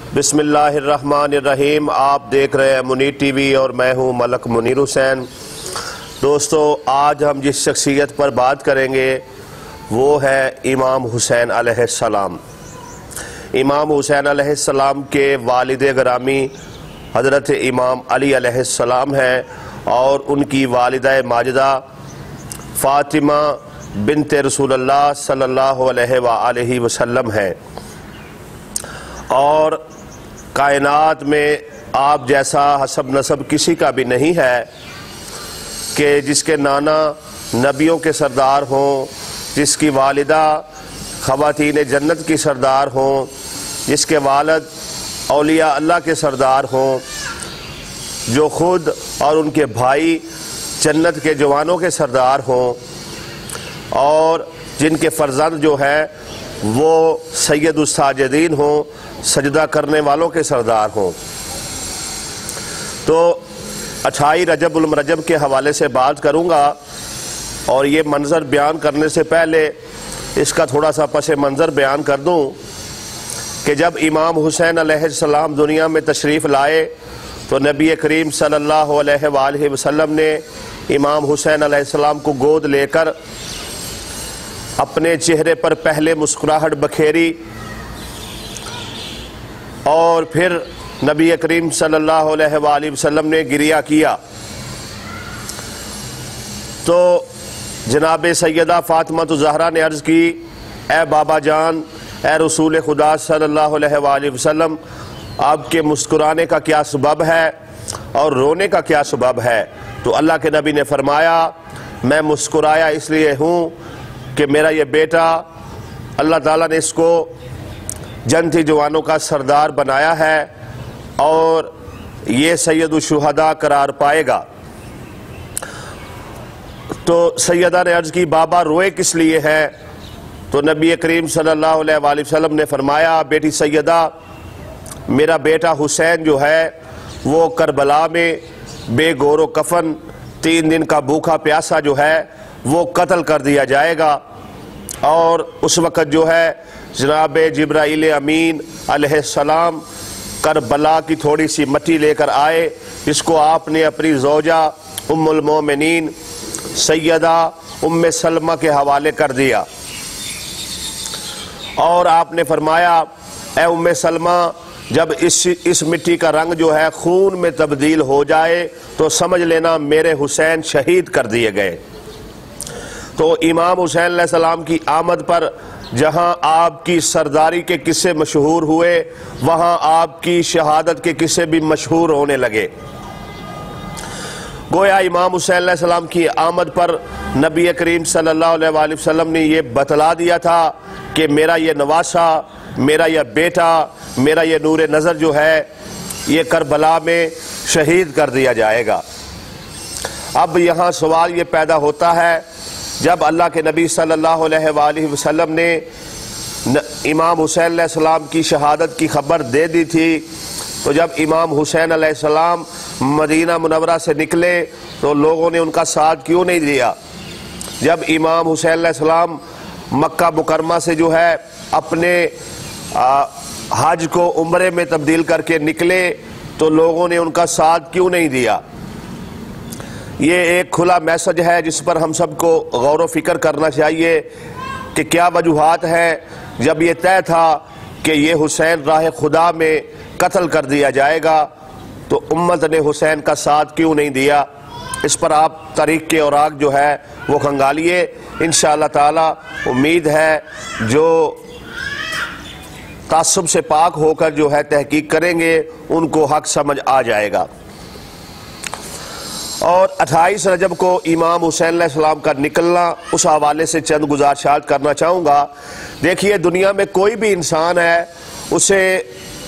बिस्मिल्लाहिर्रहमानिर्रहीम। आप देख रहे हैं मुनीर टीवी और मैं हूं मलक मुनीर हुसैन। दोस्तों, आज हम जिस शख्सियत पर बात करेंगे वो है इमाम हुसैन अलैहिस्सलाम। इमाम हुसैन अलैहिस्सलाम के वालिद गिरामी हज़रत इमाम अली अलैहिस्सलाम हैं और उनकी वालिदा माजिदा फ़ातिमा बिन्ते रसूलुल्लाह सल्लल्लाहु अलैहि वसल्लम है। और कायनात में आप जैसा हसब नसब किसी का भी नहीं है कि जिसके नाना नबियों के सरदार हों, जिसकी वालिदा ख़वातीन जन्नत की सरदार हों, जिसके वालिद औलिया अल्लाह के सरदार हों, जो ख़ुद और उनके भाई जन्नत के जवानों के सरदार हों और जिनके फ़र्जंद जो है वो सैयदुस साजिदीन हों, सजदा करने वालों के सरदार हों। तो 28 रजब उल रजब के हवाले से बात करूँगा और ये मंज़र बयान करने से पहले इसका थोड़ा सा पस मंज़र बयान कर दूँ कि जब इमाम हुसैन अलैहिस्सलाम दुनिया में तशरीफ़ लाए तो नबी करीम सल्लल्लाहु अलैहि वसल्लम ने इमाम हुसैन अलैहिस्सलाम को गोद लेकर अपने चेहरे पर पहले मुस्कुराहट बखेरी और फिर नबी करीम सल्लल्लाहु अलैहि वसल्लम ने गिरिया किया। तो जनाब सैयदा फ़ातिमा ज़हरा ने अर्ज़ की, ए बाबा जान, ए रसूल खुदा सल्लल्लाहु अलैहि वसल्लम, आपके मुस्कुराने का क्या सबब है और रोने का क्या सबब है? तो अल्लाह के नबी ने फरमाया, मैं मुस्कुराया इसलिए हूँ कि मेरा ये बेटा अल्लाह ताला ने इसको जन्नती जवानों का सरदार बनाया है और ये सैयदुश शुहदा करार पाएगा। तो सैयदा ने अर्ज़ की, बाबा रोए किस लिए है? तो नबी करीम सल्लल्लाहु अलैहि वसल्लम ने फरमाया, बेटी सैयदा, मेरा बेटा हुसैन जो है वो करबला में बेगोरो कफन 3 दिन का भूखा प्यासा जो है वो कत्ल कर दिया जाएगा और उस वक़्त जो है जनाब जिब्राईल अमीन अलैहिस्सलाम करबला की थोड़ी सी मट्टी लेकर आए, जिसको आपने अपनी ज़ौजा उम्मुल मोमिनीन सैयदा उम्मे सलमा के हवाले कर दिया और आपने फरमाया, ए उम्मे सलमा, जब इस मिट्टी का रंग जो है खून में तब्दील हो जाए तो समझ लेना मेरे हुसैन शहीद कर दिए गए। तो इमाम हुसैन अलैहिस्सलाम की आमद पर जहां आपकी सरदारी के किस्से मशहूर हुए, वहां आपकी शहादत के किस्से भी मशहूर होने लगे। गोया इमाम हुसैन अलैहिस्सलाम की आमद पर नबी करीम सल्लल्लाहु अलैहि वसल्लम ने यह बतला दिया था कि मेरा ये नवासा, मेरा यह बेटा, मेरा ये नूर नज़र जो है ये करबला में शहीद कर दिया जाएगा। अब यहाँ सवाल ये पैदा होता है, जब अल्लाह के नबी सल्लल्लाहु अलैहि वसल्लम ने इमाम हुसैन अलैहिस्सलाम की शहादत की खबर दे दी थी, तो जब इमाम हुसैन अलैहिस्सलाम मदीना मुनव्वरा से निकले तो लोगों ने उनका साथ क्यों नहीं दिया? जब इमाम हुसैन अलैहिस्सलाम मक्का मुकरमा से जो है अपने हज को उम्रे में तब्दील करके निकले तो लोगों ने उनका साथ क्यों नहीं दिया? ये एक खुला मैसेज है जिस पर हम सबको गौर व फिक्र करना चाहिए कि क्या वजूहात हैं। जब ये तय था कि ये हुसैन राह खुदा में कत्ल कर दिया जाएगा तो उम्मत ने हुसैन का साथ क्यों नहीं दिया? इस पर आप तारीख के औराक जो है वो खंगालिए। इंशाअल्लाह ताला उम्मीद है जो तासुब से पाक होकर जो है तहकीक करेंगे उनको हक समझ आ जाएगा। और 28 रजब को इमाम हुसैन अलैहिस्सलाम का निकलना, उस हवाले से चंद गुज़ारिशात करना चाहूँगा। देखिए, दुनिया में कोई भी इंसान है उसे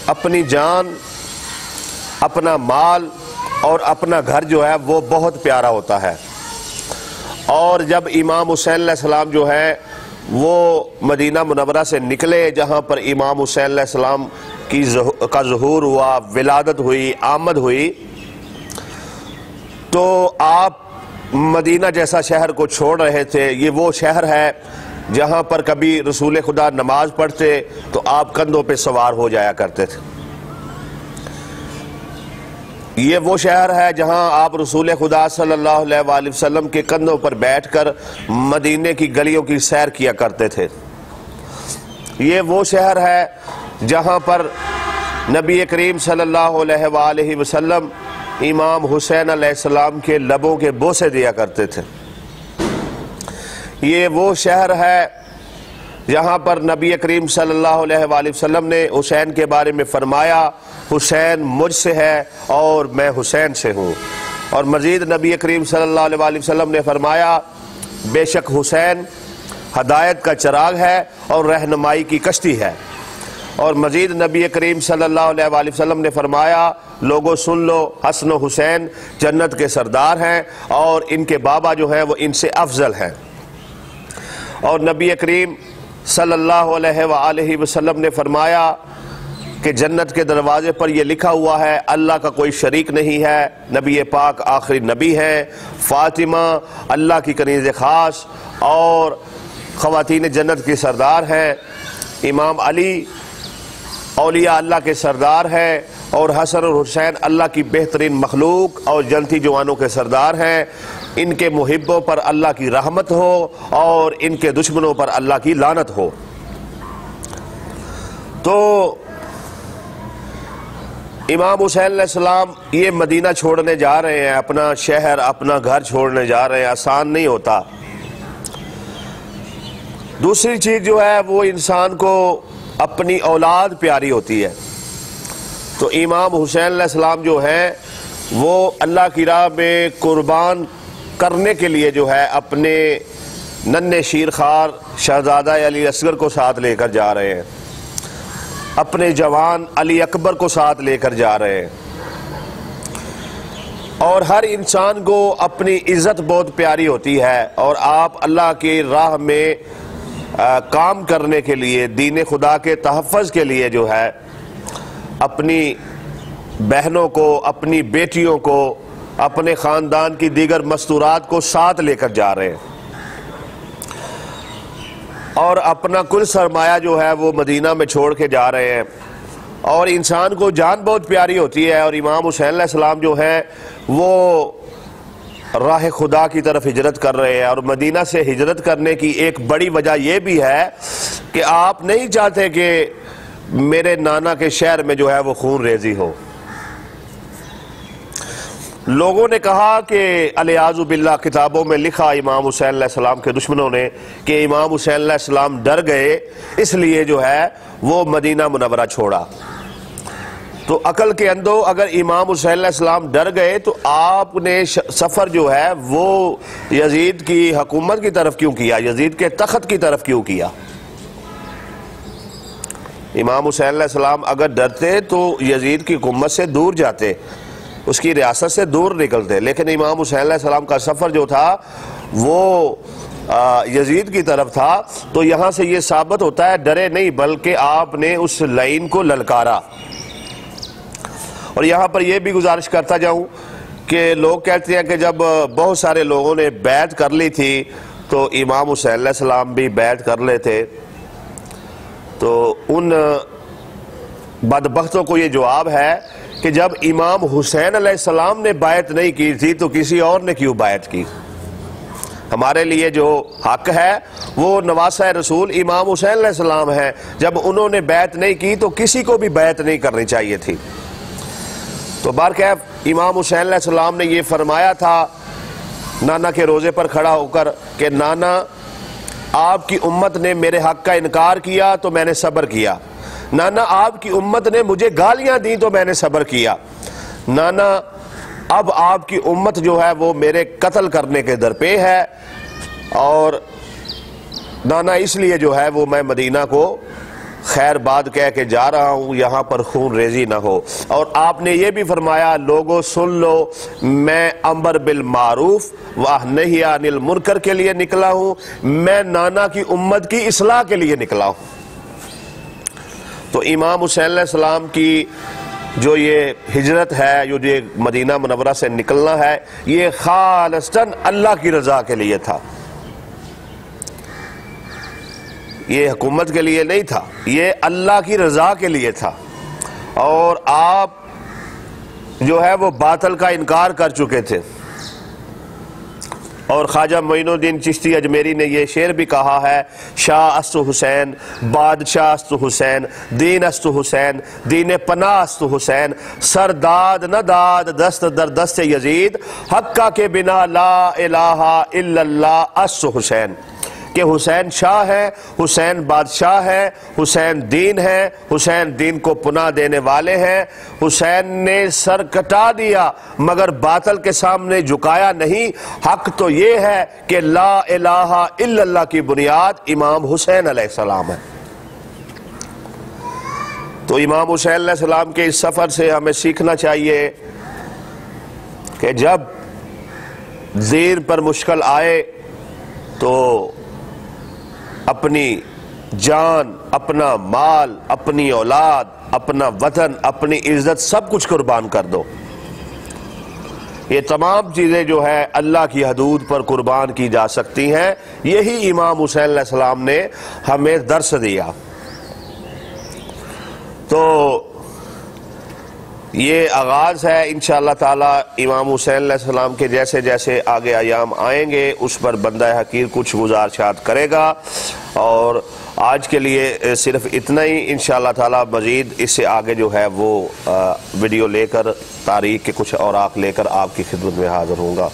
अपनी जान, अपना माल और अपना घर जो है वो बहुत प्यारा होता है। और जब इमाम हुसैन अलैहिस्सलाम जो है वो मदीना मुनव्वरा से निकले, जहाँ पर इमाम हुसैन अलैहिस्सलाम का ज़ुहूर हुआ, विलादत हुई, आमद हुई, तो आप मदीना जैसा शहर को छोड़ रहे थे। ये वो शहर है जहाँ पर कभी रसूल खुदा नमाज पढ़ते तो आप कंधों पे सवार हो जाया करते थे। ये वो शहर है जहां आप रसूल खुदा सल्लल्लाहु अलैहि वसल्लम के कंधों पर बैठकर मदीने की गलियों की सैर किया करते थे। ये वो शहर है जहां पर नबी करीम सल्लल्लाहु अलैहि वसल्लम इमाम हुसैन अलैहिस्सलाम के लबों के बोसे दिया करते थे। ये वो शहर है जहाँ पर नबी करीम सल्लल्लाहु अलैहि वसल्लम ने हुसैन के बारे में फरमाया, हुसैन मुझसे है और मैं हुसैन से हूँ। और मज़ीद नबी करीम सल्लल्लाहु अलैहि वसल्लम ने फरमाया, बेशक हुसैन हदायत का चिराग है और रहनुमाई की कश्ती है। और मज़ीद नबी करीम सल्लल्लाहु अलैहि वसल्लम ने फरमाया, लोगों सुन लो, हसन हुसैन जन्नत के सरदार हैं और इनके बाबा जो हैं वो इनसे अफजल हैं। और नबी करीम सल्लल्लाहु अलैहि वसल्लम ने फरमाया कि जन्नत के दरवाजे पर यह लिखा हुआ है, अल्लाह का कोई शरीक नहीं है, नबी पाक आखिरी नबी हैं, फातिमा अल्लाह की कनीज़ ख़ास और ख़वातीन जन्नत की सरदार हैं, इमाम अली औलिया अल्लाह के सरदार हैं और हसन और हुसैन अल्लाह की बेहतरीन मखलूक और जन्नती जवानों के सरदार हैं। इनके मुहिब्बों पर अल्लाह की रहमत हो और इनके दुश्मनों पर अल्लाह की लानत हो। तो इमाम हुसैन अलैहिस्सलाम ये मदीना छोड़ने जा रहे हैं, अपना शहर अपना घर छोड़ने जा रहे हैं, आसान नहीं होता। दूसरी चीज़ जो है वो इंसान को अपनी औलाद प्यारी होती है। तो इमाम हुसैन अलैहिस्सलाम जो हैं वो अल्लाह की राह में कुर्बान करने के लिए जो है अपने नन्हे शीरखार शहजादा अली असगर को साथ लेकर जा रहे हैं, अपने जवान अली अकबर को साथ लेकर जा रहे हैं। और हर इंसान को अपनी इज्जत बहुत प्यारी होती है और आप अल्लाह की राह में काम करने के लिए, दीन खुदा के तहफ़्फ़ुज़ के लिए जो है अपनी बहनों को, अपनी बेटियों को, अपने ख़ानदान की दीगर मस्तूरात को साथ लेकर जा रहे हैं और अपना कुल सरमाया जो है वो मदीना में छोड़ के जा रहे हैं। और इंसान को जान बहुत प्यारी होती है और इमाम हुसैन अलैहिस्सलाम जो हैं वो राह खुदा की तरफ हिजरत कर रहे हैं। और मदीना से हिजरत करने की एक बड़ी वजह यह भी है कि आप नहीं चाहते कि मेरे नाना के शहर में जो है वो खून रेजी हो। लोगों ने कहा कि अलियाज़ु बिल्लाह किताबों में लिखा इमाम हुसैन अलैहिस्सलाम के दुश्मनों ने कि इमाम हुसैन अलैहिस्सलाम डर गए, इसलिए जो है वो मदीना मुनव्वरा छोड़ा। तो अकल के अंदर अगर इमाम हुसैन अलैहिस्सलाम डर गए तो आपने सफ़र जो है वो यजीद की हुकूमत की तरफ क्यों किया, यजीद के तख्त की तरफ क्यों किया? इमाम हुसैन अलैहिस्सलाम अगर डरते तो यजीद की हुकूमत से दूर जाते, उसकी रियासत से दूर निकलते। लेकिन इमाम हुसैन अलैहिस्सलाम का सफ़र जो था वो यजीद की तरफ था। तो यहाँ से ये साबित होता है डरे नहीं बल्कि आपने उस लाइन को ललकारा। और यहाँ पर यह भी गुजारिश करता जाऊँ कि लोग कहते हैं कि जब बहुत सारे लोगों ने बैत कर ली थी तो इमाम हुसैन अलैहिस्सलाम भी बैत कर लेते। तो उन बदबख्तों को ये जवाब है कि जब इमाम हुसैन अलैहिस्सलाम ने बायत नहीं की थी तो किसी और ने क्यों बायत की? हमारे लिए जो हक है वो नवासा रसूल इमाम हुसैन अलैहिस्सलाम है। जब उन्होंने बैत नहीं की तो किसी को भी बैत नहीं करनी चाहिए थी। तो बारकैफ इमाम हुसैन अलैहिस्सलाम ने ये फरमाया था नाना के रोज़े पर खड़ा होकर कि नाना, आपकी उम्मत ने मेरे हक का इनकार किया तो मैंने सब्र किया। नाना, आपकी उम्मत ने मुझे गालियां दी तो मैंने सब्र किया। नाना, अब आपकी उम्मत जो है वो मेरे कत्ल करने के दर पे है और नाना इसलिए जो है वो मैं मदीना को खैर बाद कह के जा रहा हूँ, यहाँ पर खून रेजी ना हो। और आपने ये भी फरमाया, लोगों सुन लो, मैं अम्र बिल मारूफ वाह नहीं अनिल मुनकर के लिए निकला हूँ, मैं नाना की उम्मत की इस्लाह के लिए निकला हूँ। तो इमाम हुसैन अलैहिस्सलाम की जो ये हिजरत है, जो ये मदीना मुनव्वरा से निकलना है, ये खालिसन अल्लाह की रजा के लिए था, ये हुकूमत के लिए नहीं था, ये अल्लाह की रजा के लिए था। और आप जो है वो बातिल का इनकार कर चुके थे। और ख्वाजा मोइनुद्दीन चिश्ती अजमेरी ने यह शेर भी कहा है, शाह अस्तु हुसैन, बादशाह अस्तु हुसैन, दीन अस्तु हुसैन, दीन पनाह अस्तु हुसैन, सरदाद न दाद दस्त दर दस्त यजीद, हक्का के बिना ला इलाहा इल्लल्लाह अस्तु हुसैन। कि हुसैन शाह है, हुसैन बादशाह है, हुसैन दीन है, हुसैन दीन को पुनः देने वाले हैं। हुसैन ने सर कटा दिया मगर बातिल के सामने झुकाया नहीं। हक तो ये है कि ला इलाहा इल्लल्लाह की बुनियाद इमाम हुसैन अलैहिस्सलाम है। तो इमाम हुसैन अलैहिस्सलाम के इस सफर से हमें सीखना चाहिए कि जब ज़ेर पर मुश्किल आए तो अपनी जान, अपना माल, अपनी औलाद, अपना वतन, अपनी इज्जत सब कुछ कुर्बान कर दो। ये तमाम चीज़ें जो है अल्लाह की हदूद पर कुर्बान की जा सकती हैं। यही इमाम हुसैन अलैहिस्सलाम ने हमें दर्स दिया। तो ये आगाज़ है इंशाअल्लाह ताला इमाम हुसैन अलैहिस्सलाम के जैसे जैसे आगे अयाम आएंगे उस पर बंदा हकीर कुछ गुज़ारिशात करेगा। और आज के लिए सिर्फ इतना ही। इंशाअल्लाह ताला मज़ीद इससे आगे जो है वो वीडियो लेकर तारीख़ के कुछ औराक़ लेकर आपकी खिदमत में हाज़िर होऊंगा।